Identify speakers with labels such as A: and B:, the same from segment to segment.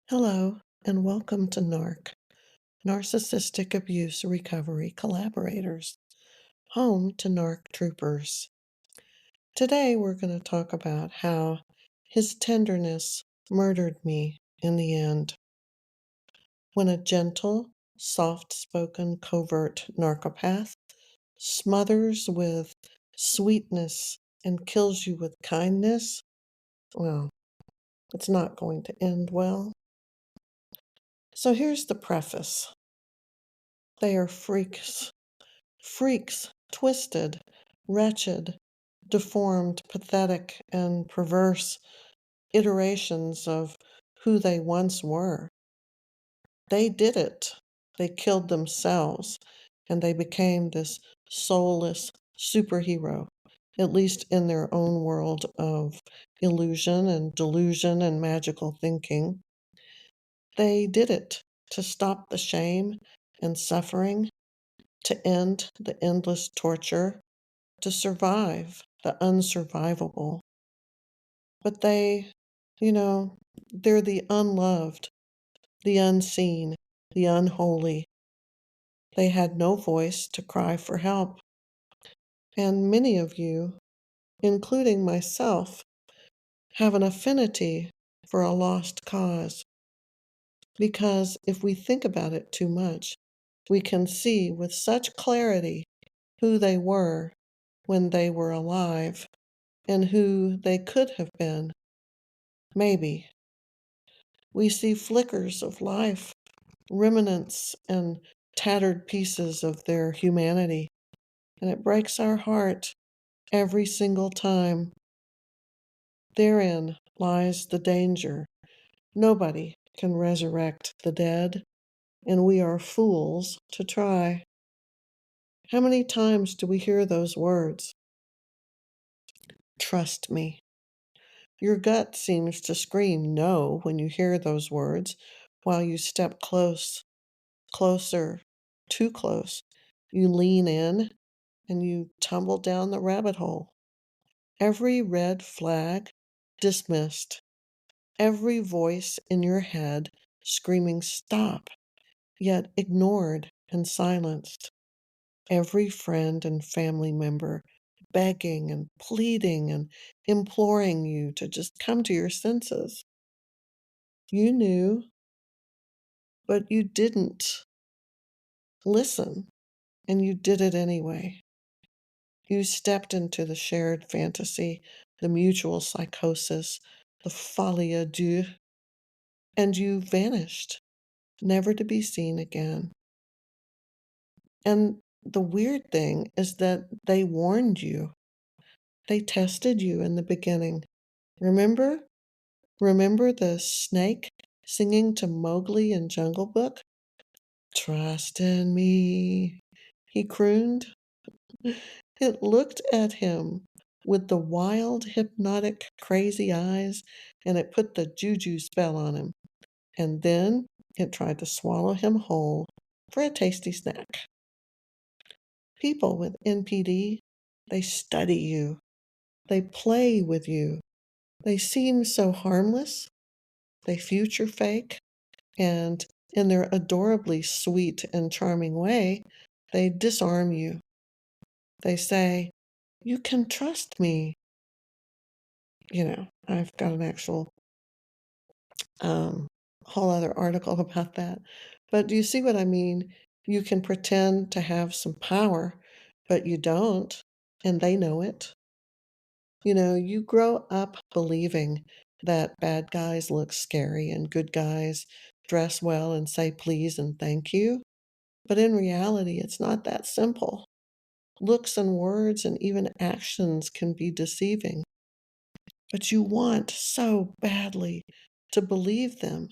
A: Hello, and welcome to NARC, Narcissistic Abuse Recovery Collaborators, home to NARC troopers. Today we're going to talk about how his tenderness murdered me in the end. When a gentle, soft-spoken covert narcopath smothers with sweetness and kills you with kindness, well, it's not going to end well. So here's the preface. They are freaks, twisted, wretched, deformed, pathetic, and perverse iterations of who they once were. They did it. They killed themselves, and they became this soulless superhero, at least in their own world of illusion and delusion and magical thinking. They did it to stop the shame and suffering, to end the endless torture, to survive the unsurvivable. But they're the unloved, the unseen, the unholy. They had no voice to cry for help. And many of you, including myself, have an affinity for a lost cause. Because if we think about it too much, we can see with such clarity who they were when they were alive and who they could have been. Maybe. We see flickers of life, remnants and tattered pieces of their humanity, and it breaks our heart every single time. Therein lies the danger. Nobody can resurrect the dead, and we are fools to try. How many times do we hear those words? Trust me. Your gut seems to scream no when you hear those words, while you step closer, too close. You lean in and you tumble down the rabbit hole. Every red flag dismissed. Every voice in your head screaming stop, yet ignored and silenced. Every friend and family member begging and pleading and imploring you to just come to your senses. You knew, but you didn't listen, and you did it anyway. You stepped into the shared fantasy, the mutual psychosis, the folie à deux, and you vanished, never to be seen again. And the weird thing is that they warned you. They tested you in the beginning. Remember? Remember the snake singing to Mowgli in Jungle Book? Trust in me, he crooned. It looked at him with the wild, hypnotic, crazy eyes, and it put the juju spell on him. And then it tried to swallow him whole for a tasty snack. People with NPD, they study you. They play with you. They seem so harmless. They future fake. And in their adorably sweet and charming way, they disarm you. They say, you can trust me. I've got an actual um, whole other article about that. But do you see what I mean? You can pretend to have some power, but you don't, and they know it. You grow up believing that bad guys look scary and good guys dress well and say please and thank you. But in reality, it's not that simple. Looks and words and even actions can be deceiving. But you want so badly to believe them.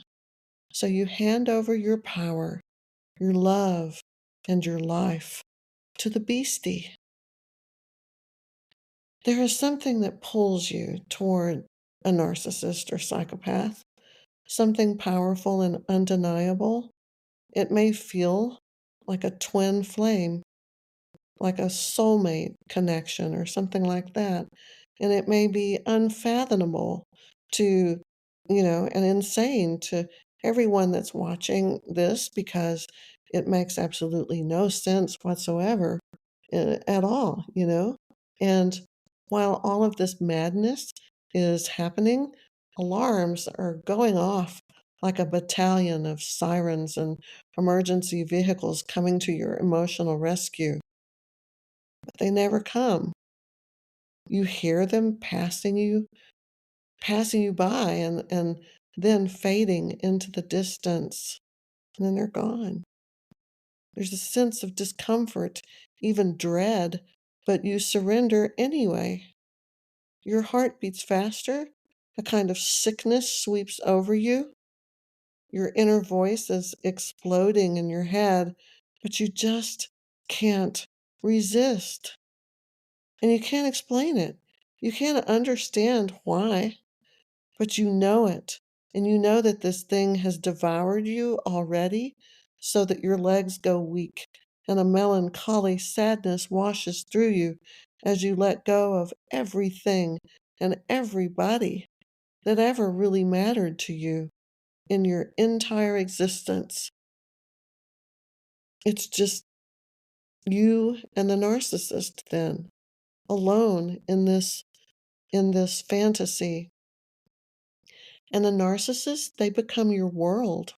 A: So you hand over your power, your love, and your life to the beastie. There is something that pulls you toward a narcissist or psychopath, something powerful and undeniable. It may feel like a twin flame, like a soulmate connection or something like that. And it may be unfathomable to, and insane to everyone that's watching this, because it makes absolutely no sense whatsoever at all, you know? And while all of this madness is happening, alarms are going off like a battalion of sirens and emergency vehicles coming to your emotional rescue. But they never come. You hear them passing you by and then fading into the distance, and then they're gone. There's a sense of discomfort, even dread, but you surrender anyway. Your heart beats faster, a kind of sickness sweeps over you. Your inner voice is exploding in your head, but you just can't resist. And you can't explain it. You can't understand why, but you know it. And you know that this thing has devoured you already, so that your legs go weak and a melancholy sadness washes through you as you let go of everything and everybody that ever really mattered to you in your entire existence. It's just you and the narcissist then, alone in this fantasy. And the narcissist, they become your world.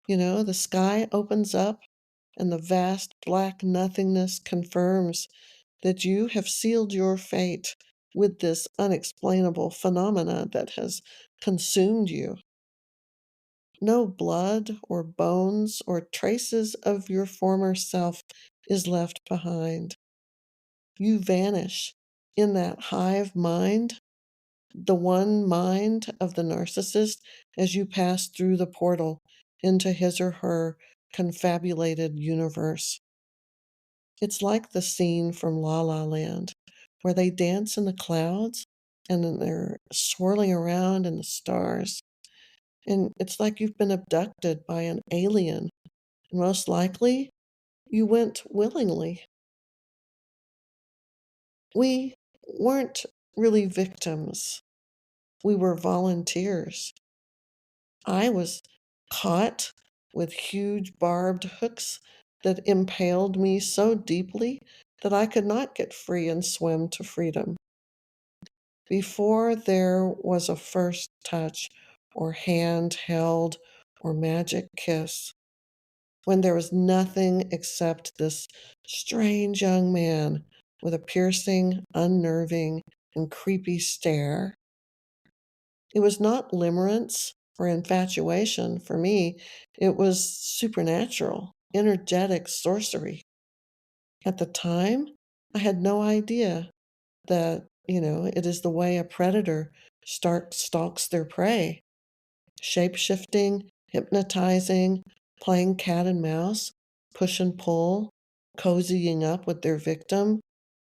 A: You know, the sky opens up and the vast black nothingness confirms that you have sealed your fate with this unexplainable phenomena that has consumed you. No blood or bones or traces of your former self is left behind. You vanish in that hive mind, the one mind of the narcissist, as you pass through the portal into his or her confabulated universe. It's like the scene from La La Land where they dance in the clouds and then they're swirling around in the stars. And it's like you've been abducted by an alien. Most likely, you went willingly. We weren't really victims, we were volunteers. I was caught with huge barbed hooks that impaled me so deeply that I could not get free and swim to freedom. Before there was a first touch, or hand held, or magic kiss, when there was nothing except this strange young man with a piercing, unnerving, and creepy stare. It was not limerence or infatuation for me, it was supernatural, energetic sorcery. At the time, I had no idea that, it is the way a predator stalks their prey, shape shifting, hypnotizing, playing cat and mouse, push and pull, cozying up with their victim,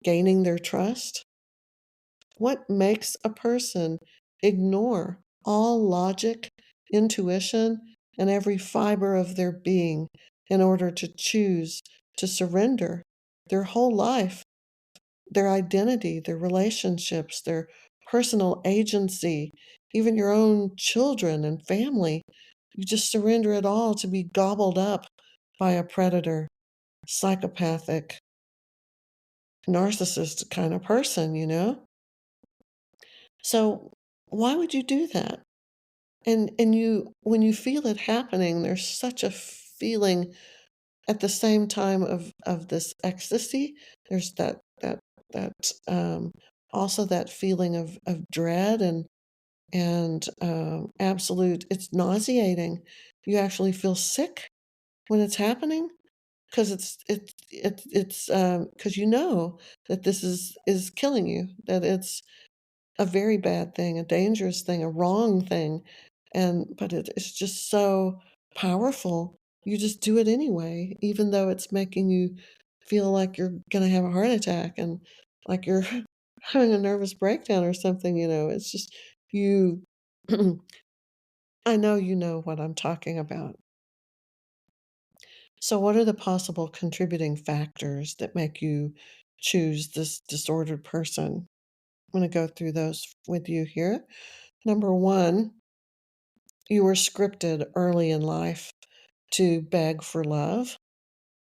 A: gaining their trust. What makes a person ignore all logic, intuition, and every fiber of their being in order to choose to surrender their whole life, their identity, their relationships, their personal agency, even your own children and family? You just surrender it all to be gobbled up by a predator, psychopathic, narcissist kind of person, you know? So why would you do that? And you, when you feel it happening, there's such a feeling at the same time of this ecstasy. There's that also that feeling of dread and absolute. It's nauseating. You actually feel sick when it's happening because it's because you know that this is killing you. That it's a very bad thing, a dangerous thing, a wrong thing, but it's just so powerful. You just do it anyway, even though it's making you feel like you're gonna have a heart attack and like you're having a nervous breakdown or something, you know. It's just you I know you know what I'm talking about. So what are the possible contributing factors that make you choose this disordered person? I'm gonna go through those with you here. Number one, You were scripted early in life to beg for love,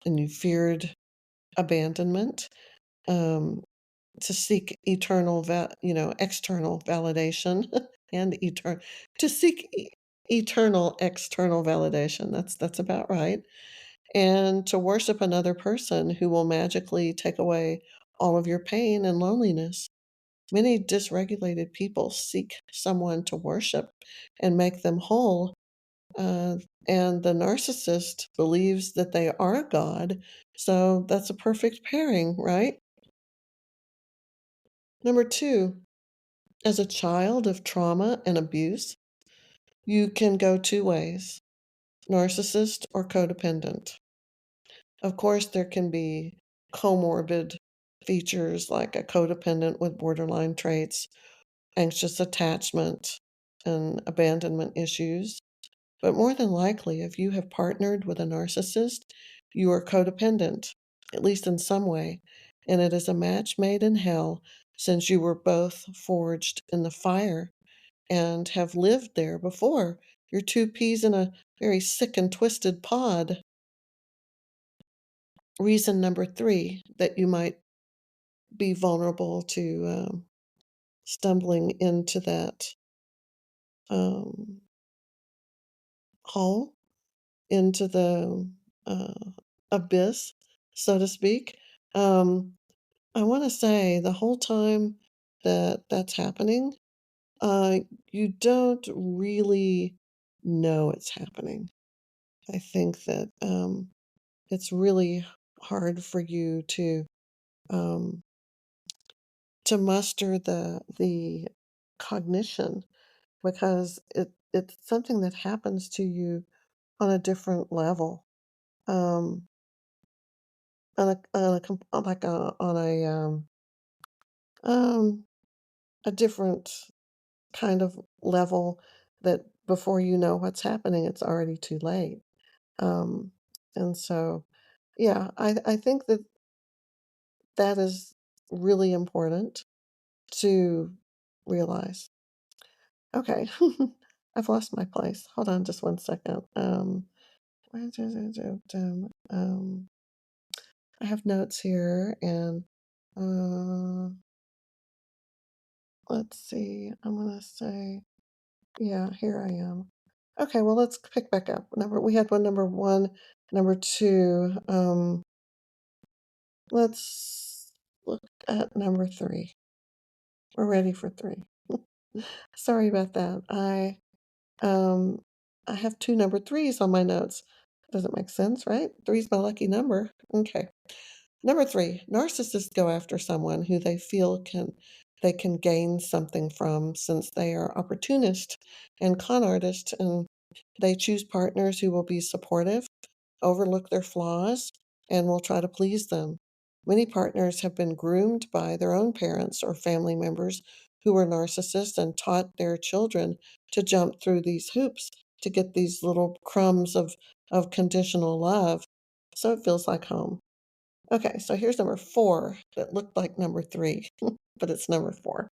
A: and you feared abandonment, um, to seek external validation and to seek eternal external validation. That's about right. And to worship another person who will magically take away all of your pain and loneliness. Many dysregulated people seek someone to worship and make them whole. Uh, and the narcissist believes that they are God. So that's a perfect pairing, right? Number two, as a child of trauma and abuse, you can go two ways: narcissist or codependent. Of course, there can be comorbid features like a codependent with borderline traits, anxious attachment, and abandonment issues. But more than likely, if you have partnered with a narcissist, you are codependent, at least in some way, and it is a match made in hell since you were both forged in the fire and have lived there before. You're two peas in a very sick and twisted pod. Reason number three that you might be vulnerable to stumbling into that um, hole, into the uh, abyss, so to speak. Um, I want to say the whole time that that's happening, uh, you don't really know it's happening. I think that it's really hard for you um, to muster the cognition because it's something that happens to you on a different level, um, like on um, a different kind of level that before you know what's happening, it's already too late. Um, and so, yeah, I think that that is really important to realize. Okay, I've lost my place. Hold on just one second. Um, I have notes here, and uh, let's see. I'm gonna say, yeah, here I am. Okay, well, let's pick back up. We had number one, number two. Let's look at number three. We're ready for three. Sorry about that. Um I have two number threes on my notes. Doesn't make sense, right? Three's my lucky number. Okay. Number three, narcissists go after someone who they can gain something from since they are opportunist and con artists, and they choose partners who will be supportive, overlook their flaws, and will try to please them. Many partners have been groomed by their own parents or family members who were narcissists and taught their children to jump through these hoops to get these little crumbs of conditional love. So it feels like home. Okay, so here's number four that looked like number three, but it's number four.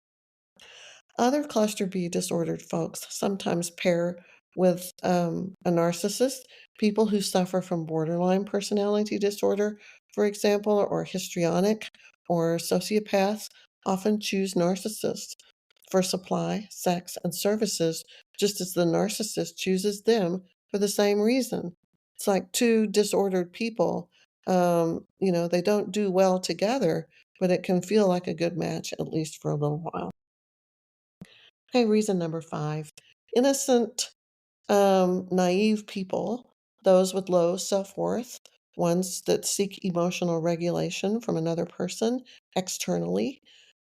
A: Other cluster B disordered folks sometimes pair with a narcissist, people who suffer from borderline personality disorder, for example, or histrionic or sociopaths often choose narcissists for supply, sex, and services, just as the narcissist chooses them for the same reason. It's like two disordered people. They don't do well together, but it can feel like a good match, at least for a little while. Okay, reason number five: innocent, naive people, those with low self worth, ones that seek emotional regulation from another person externally,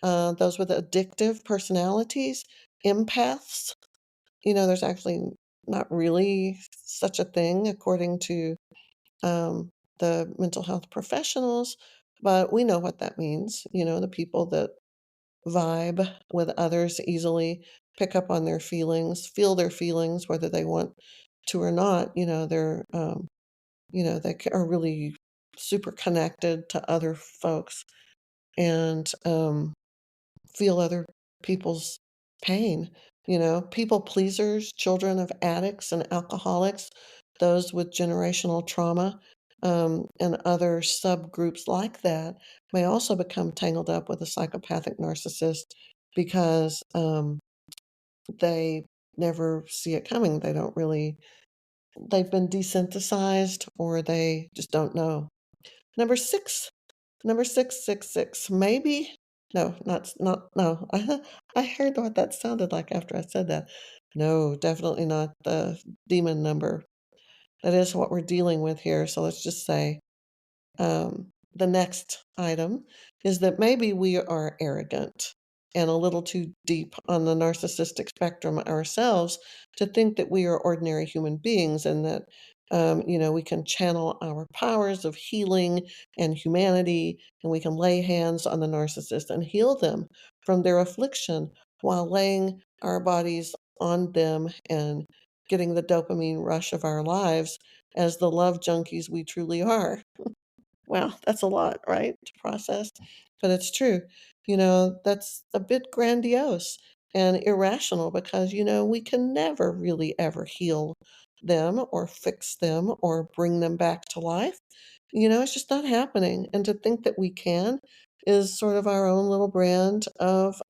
A: those with addictive personalities, empaths. There's actually not really such a thing according to the mental health professionals, but we know what that means. The people that vibe with others easily, pick up on their feelings, feel their feelings, whether they want to or not. Are really super connected to other folks and feel other people's pain. People pleasers, children of addicts and alcoholics, those with generational trauma, and other subgroups like that may also become tangled up with a psychopathic narcissist because they never see it coming. They've been desensitized or they just don't know. Number six, number 666, maybe. No, not, no. I heard what that sounded like after I said that. No, definitely not the demon number. That is what we're dealing with here. So let's just say the next item is that maybe we are arrogant and a little too deep on the narcissistic spectrum ourselves to think that we are ordinary human beings and that, we can channel our powers of healing and humanity and we can lay hands on the narcissist and heal them from their affliction while laying our bodies on them and getting the dopamine rush of our lives as the love junkies we truly are. Wow, that's a lot, right, to process? But it's true. That's a bit grandiose and irrational because, we can never really ever heal them or fix them or bring them back to life. It's just not happening. And to think that we can is sort of our own little brand of,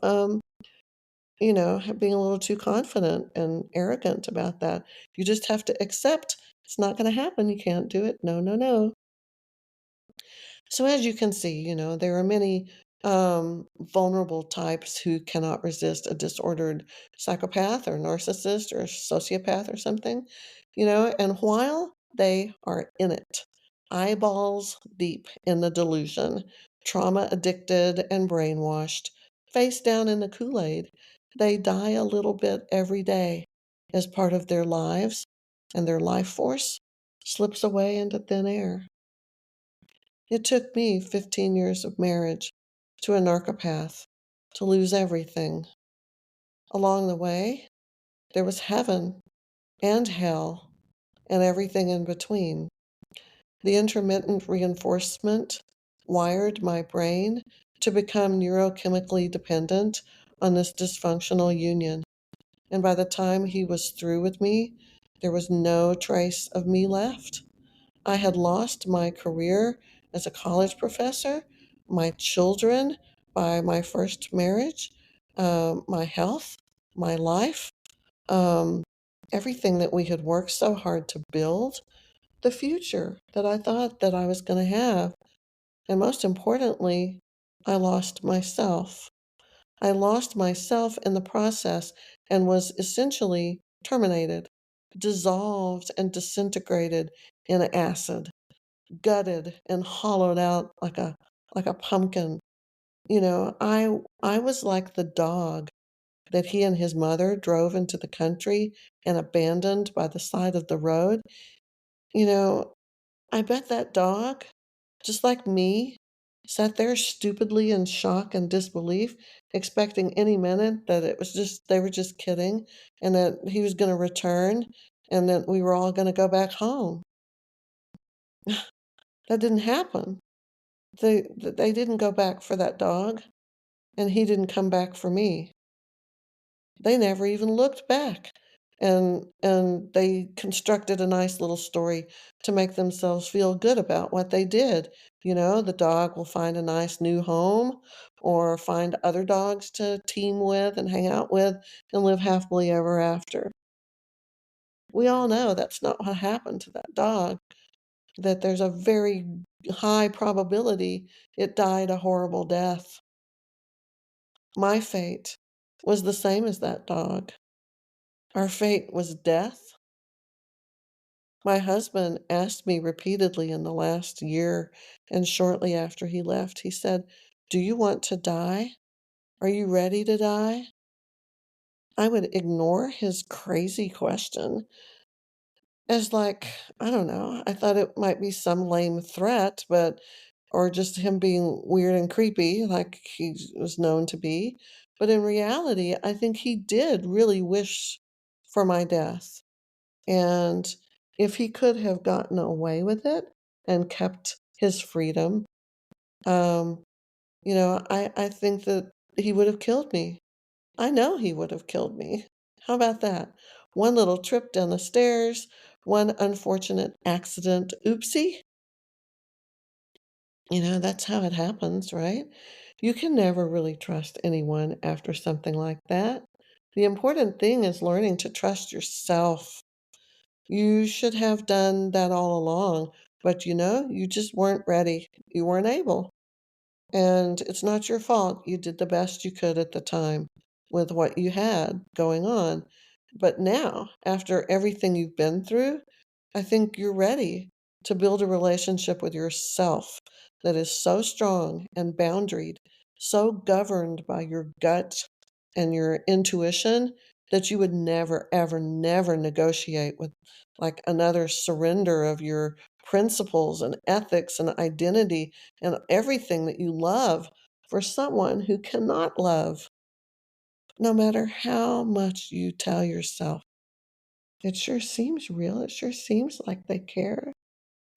A: being a little too confident and arrogant about that. You just have to accept it's not going to happen. You can't do it. No, no, no. So as you can see, there are many vulnerable types who cannot resist a disordered psychopath or narcissist or sociopath or something, and while they are in it, eyeballs deep in the delusion, trauma addicted and brainwashed, face down in the Kool-Aid, they die a little bit every day as part of their lives, and their life force slips away into thin air. It took me 15 years of marriage to a narcopath to lose everything. Along the way, there was heaven and hell and everything in between. The intermittent reinforcement wired my brain to become neurochemically dependent on this dysfunctional union. And by the time he was through with me, there was no trace of me left. I had lost my career as a college professor, my children by my first marriage, my health, my life, um, everything that we had worked so hard to build, the future that I thought that I was going to have. And most importantly, I lost myself. I lost myself in the process and was essentially terminated, dissolved, and disintegrated in acid, gutted and hollowed out like a pumpkin. I was like the dog that he and his mother drove into the country and abandoned by the side of the road. You know, I bet that dog, just like me, sat there stupidly in shock and disbelief, expecting any minute that they were just kidding and that he was going to return and that we were all going to go back home. That didn't happen. They didn't go back for that dog, and he didn't come back for me. They never even looked back. And they constructed a nice little story to make themselves feel good about what they did. The dog will find a nice new home or find other dogs to team with and hang out with and live happily ever after. We all know that's not what happened to that dog, that there's a very high probability it died a horrible death. My fate was the same as that dog. Our fate was death. My husband asked me repeatedly in the last year and shortly after he left, he said, "Do you want to die? Are you ready to die?" I would ignore his crazy question as like, I don't know, I thought it might be some lame threat, or just him being weird and creepy like he was known to be. But in reality, I think he did really wish for my death. And if he could have gotten away with it and kept his freedom, um, I think that he would have killed me. I know he would have killed me. How about that? One little trip down the stairs, one unfortunate accident, oopsie. That's how it happens, right? You can never really trust anyone after something like that. The important thing is learning to trust yourself. You should have done that all along, but you just weren't ready. You weren't able. And it's not your fault. You did the best you could at the time with what you had going on. But now, after everything you've been through, I think you're ready to build a relationship with yourself that is so strong and boundaried, so governed by your gut and your intuition that you would never, ever, never negotiate with like another surrender of your principles and ethics and identity and everything that you love for someone who cannot love, no matter how much you tell yourself. It sure seems real. It sure seems like they care.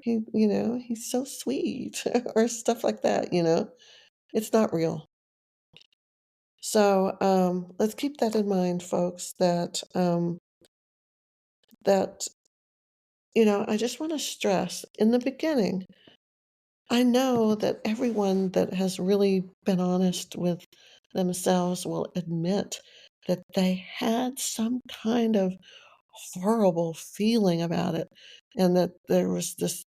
A: He's so sweet or stuff like that. It's not real. So let's keep that in mind, folks, that I just want to stress in the beginning, I know that everyone that has really been honest with themselves will admit that they had some kind of horrible feeling about it and that there was this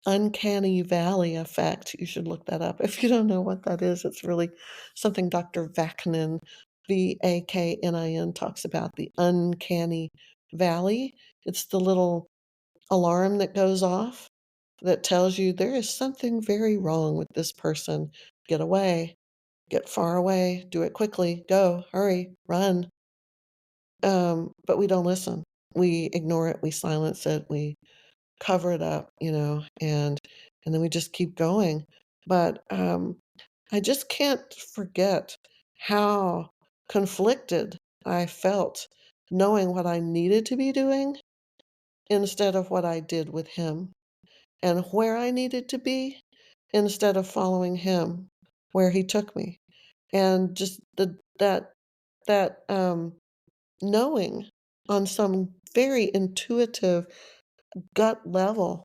A: uncanny valley effect. You should look that up. If you don't know what that is, it's really something Dr. Vaknin, Vaknin, talks about, the uncanny valley. It's the little alarm that goes off that tells you there is something very wrong with this person. Get away, get far away, do it quickly, go, hurry, run. But we don't listen. We ignore it, we silence it, we cover it up, and then we just keep going. But I just can't forget how conflicted I felt knowing what I needed to be doing instead of what I did with him, and where I needed to be instead of following him where he took me. And just that knowing on some very intuitive gut level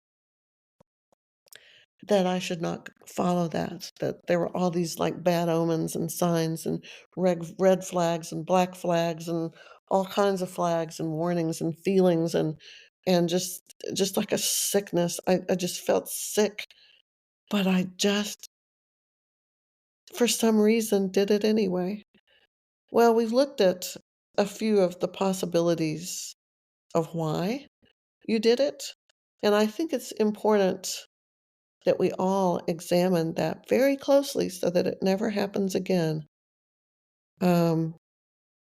A: that I should not follow that there were all these like bad omens and signs and red flags and black flags and all kinds of flags and warnings and feelings and just like a sickness. I just felt sick, but I just for some reason did it anyway. Well, we've looked at a few of the possibilities of why you did it, and I think it's important that we all examine that very closely so that it never happens again. Um,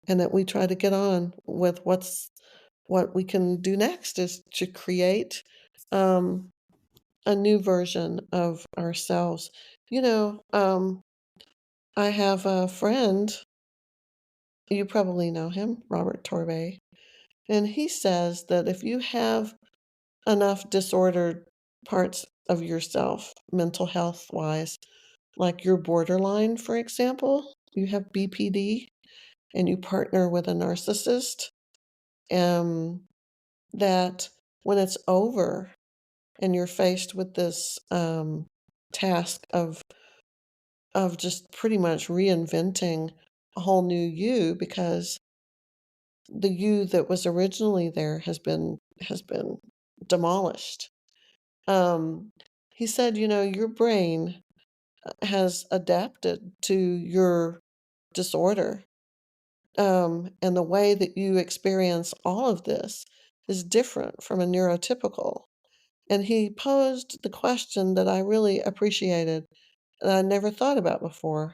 A: and that we try to get on with what we can do next is to create um, a new version of ourselves. You know, um, I have a friend, you probably know him, Robert Torbay, and he says that if you have enough disordered parts of yourself, mental health wise, like your borderline, for example, you have BPD and you partner with a narcissist, um, that when it's over and you're faced with this task of just pretty much reinventing a whole new you because the you that was originally there has been demolished. Um, he said, your brain has adapted to your disorder. And the way that you experience all of this is different from a neurotypical. And he posed the question that I really appreciated and I never thought about before.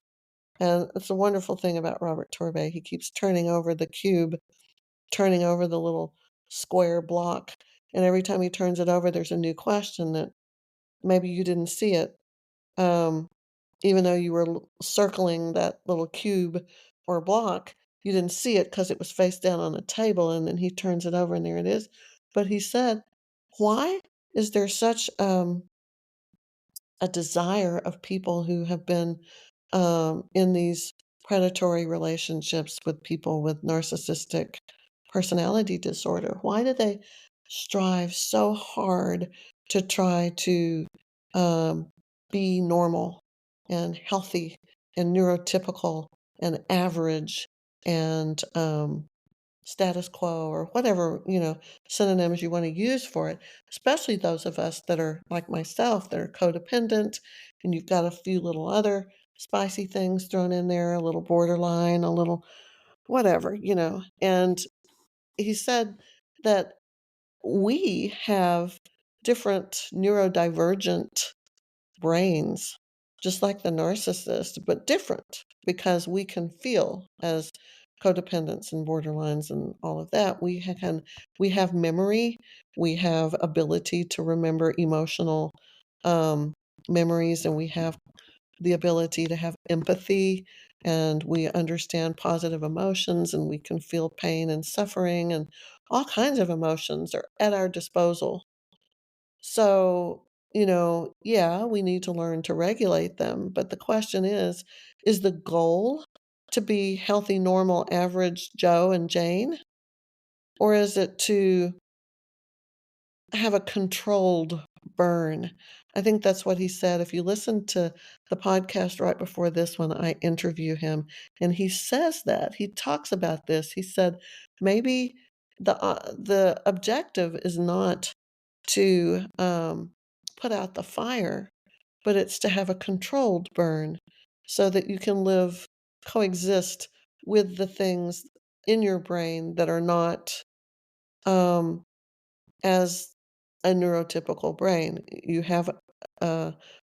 A: And it's a wonderful thing about Robert Torbay. He keeps turning over the cube, turning over the little square block. And every time he turns it over, there's a new question that maybe you didn't see it. Um, Even though you were circling that little cube or block, you didn't see it because it was face down on a table, and then he turns it over and there it is. But he said, why is there such a desire of people who have been in these predatory relationships with people with narcissistic personality disorder? Why do they strive so hard to try to um, be normal and healthy and neurotypical and average and status quo or whatever, synonyms you want to use for it, especially those of us that are like myself that are codependent and you've got a few little other spicy things thrown in there, a little borderline, a little whatever, And he said that we have different neurodivergent brains, just like the narcissist, but different because we can feel as codependents and borderlines and all of that. We have memory, we have ability to remember emotional um, memories, and we have the ability to have empathy, and we understand positive emotions, and we can feel pain and suffering, and all kinds of emotions are at our disposal. So, yeah, we need to learn to regulate them. But the question is the goal to be healthy, normal, average Joe and Jane? Or is it to have a controlled burn? I think that's what he said. If you listen to the podcast right before this one, I interview him and he says that. He talks about this. He said maybe the objective is not to put out the fire, but it's to have a controlled burn so that you can coexist with the things in your brain that are not um, as a neurotypical brain. You have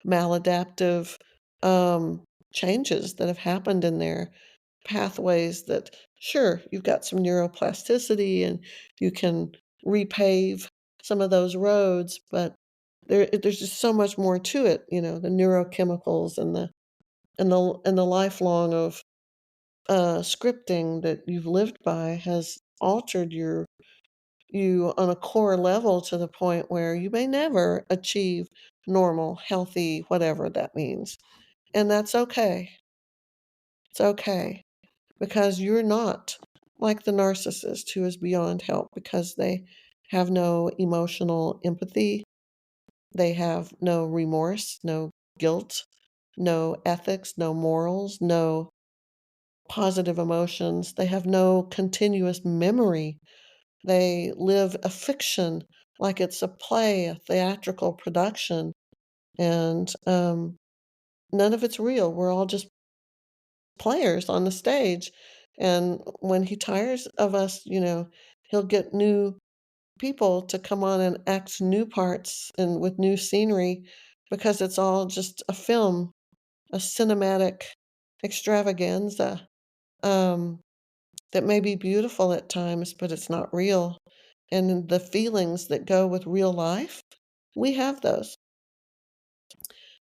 A: maladaptive um, changes that have happened in there, pathways that, sure, you've got some neuroplasticity and you can repave some of those roads, but there's just so much more to it, the neurochemicals and the lifelong of scripting that you've lived by has altered you on a core level to the point where you may never achieve normal, healthy, whatever that means. And that's okay. It's okay because you're not like the narcissist who is beyond help because they have no emotional empathy, they have no remorse, no guilt, no ethics, no morals, no positive emotions. They have no continuous memory. They live a fiction like it's a play, a theatrical production, and none of it's real. We're all just players on the stage. And when he tires of us, he'll get new people to come on and act new parts and with new scenery because it's all just a film, a cinematic extravaganza um, that may be beautiful at times, but it's not real. And the feelings that go with real life, we have those.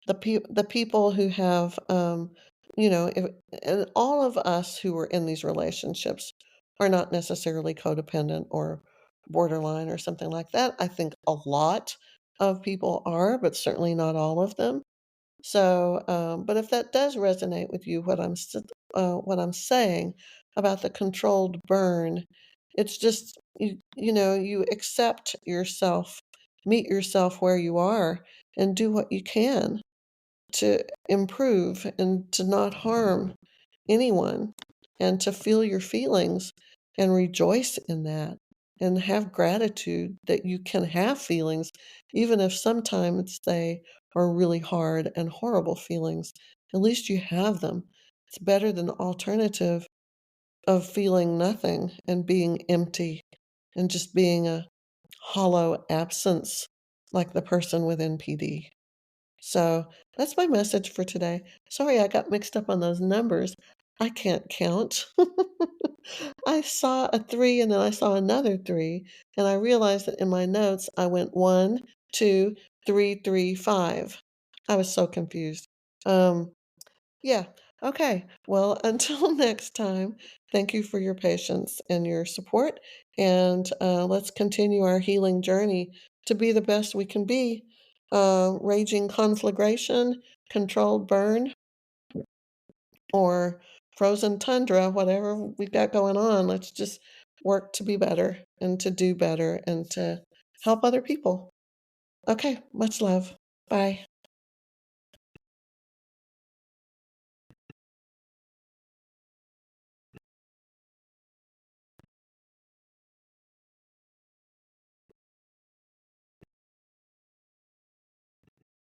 A: The people who have, if, and all of us who are in these relationships are not necessarily codependent or borderline or something like that. I think a lot of people are, but certainly not all of them. So, but if that does resonate with you, what I'm saying about the controlled burn, it's just you accept yourself, meet yourself where you are, and do what you can to improve and to not harm anyone and to feel your feelings and rejoice in that and have gratitude that you can have feelings, even if sometimes they are really hard and horrible feelings. At least you have them. It's better than the alternative of feeling nothing and being empty and just being a hollow absence like the person with NPD. So that's my message for today. Sorry, I got mixed up on those numbers. I can't count. I saw a three and then I saw another three, and I realized that in my notes I went one, two, three, three, five. I was so confused. Um, yeah. Okay. Well, until next time, thank you for your patience and your support. And let's continue our healing journey to be the best we can be. Raging conflagration, controlled burn, or frozen tundra, whatever we've got going on. Let's just work to be better and to do better and to help other people. Okay, much love. Bye.